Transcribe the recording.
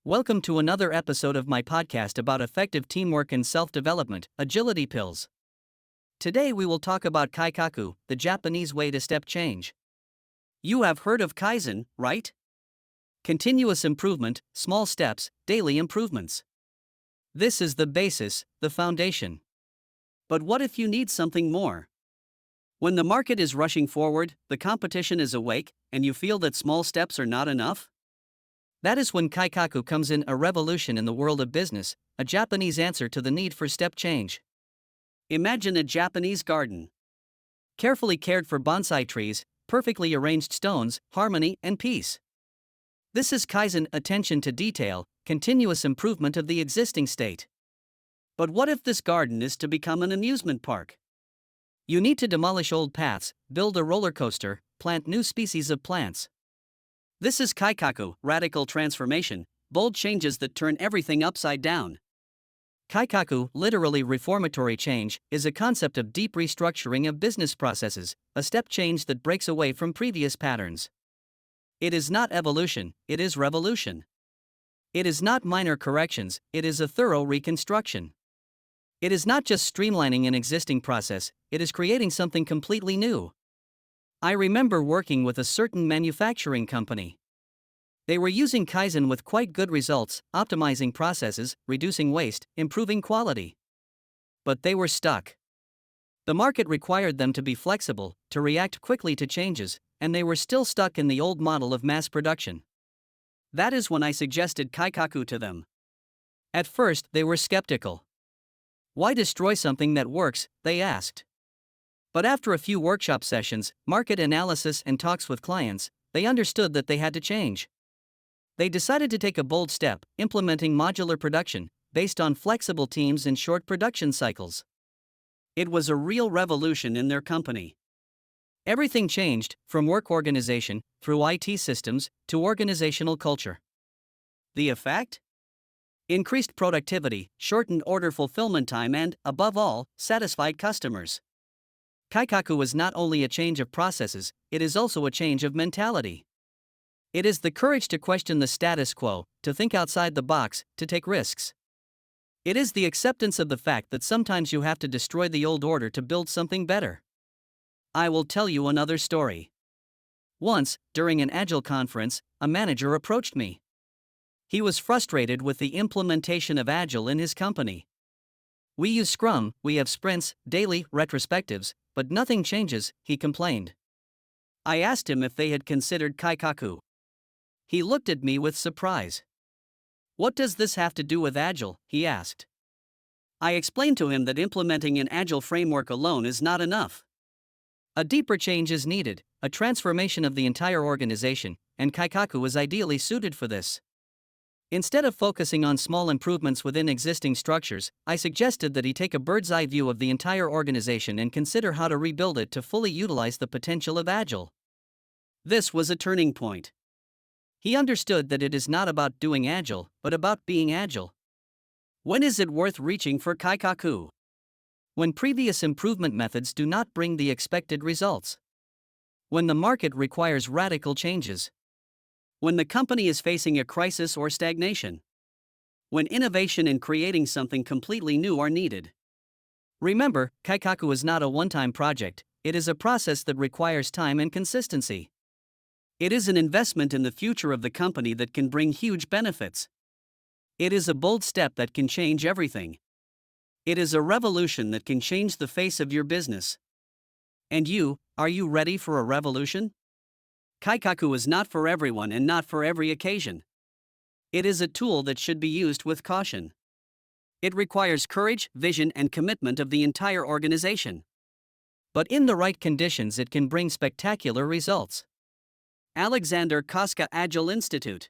Welcome to another episode of my podcast about effective teamwork and self-development, Agility Pills. Today we will talk about Kaikaku, the Japanese way to step change. You have heard of Kaizen, right? Continuous improvement, small steps, daily improvements. This is the basis, the foundation. But what if you need something more? When the market is rushing forward, the competition is awake, and you feel that small steps are not enough? That is when Kaikaku comes in, a revolution in the world of business, a Japanese answer to the need for step change. Imagine a Japanese garden. Carefully cared for bonsai trees, perfectly arranged stones, harmony and peace. This is Kaizen, attention to detail, continuous improvement of the existing state. But what if this garden is to become an amusement park? You need to demolish old paths, build a roller coaster, plant new species of plants. This is Kaikaku, radical transformation, bold changes that turn everything upside down. Kaikaku, literally reformatory change, is a concept of deep restructuring of business processes, a step change that breaks away from previous patterns. It is not evolution, it is revolution. It is not minor corrections, it is a thorough reconstruction. It is not just streamlining an existing process, it is creating something completely new. I remember working with a certain manufacturing company. They were using Kaizen with quite good results, optimizing processes, reducing waste, improving quality. But they were stuck. The market required them to be flexible, to react quickly to changes, and they were still stuck in the old model of mass production. That is when I suggested Kaikaku to them. At first, they were skeptical. Why destroy something that works, they asked. But after a few workshop sessions, market analysis and talks with clients, they understood that they had to change. They decided to take a bold step, implementing modular production, based on flexible teams and short production cycles. It was a real revolution in their company. Everything changed, from work organization, through IT systems, to organizational culture. The effect? Increased productivity, shortened order fulfillment time and, above all, satisfied customers. Kaikaku is not only a change of processes, it is also a change of mentality. It is the courage to question the status quo, to think outside the box, to take risks. It is the acceptance of the fact that sometimes you have to destroy the old order to build something better. I will tell you another story. Once, during an Agile conference, a manager approached me. He was frustrated with the implementation of Agile in his company. We use Scrum, we have sprints, daily retrospectives, but nothing changes, he complained. I asked him if they had considered Kaikaku. He looked at me with surprise. What does this have to do with Agile? He asked. I explained to him that implementing an Agile framework alone is not enough. A deeper change is needed, a transformation of the entire organization, and Kaikaku is ideally suited for this. Instead of focusing on small improvements within existing structures, I suggested that he take a bird's-eye view of the entire organization and consider how to rebuild it to fully utilize the potential of Agile. This was a turning point. He understood that it is not about doing Agile, but about being Agile. When is it worth reaching for Kaikaku? When previous improvement methods do not bring the expected results. When the market requires radical changes. When the company is facing a crisis or stagnation. When innovation and creating something completely new are needed. Remember, Kaikaku is not a one-time project, it is a process that requires time and consistency. It is an investment in the future of the company that can bring huge benefits. It is a bold step that can change everything. It is a revolution that can change the face of your business. And you, are you ready for a revolution? Kaikaku is not for everyone and not for every occasion. It is a tool that should be used with caution. It requires courage, vision, and commitment of the entire organization. But in the right conditions, it can bring spectacular results. Alexander Koska Agile Institute.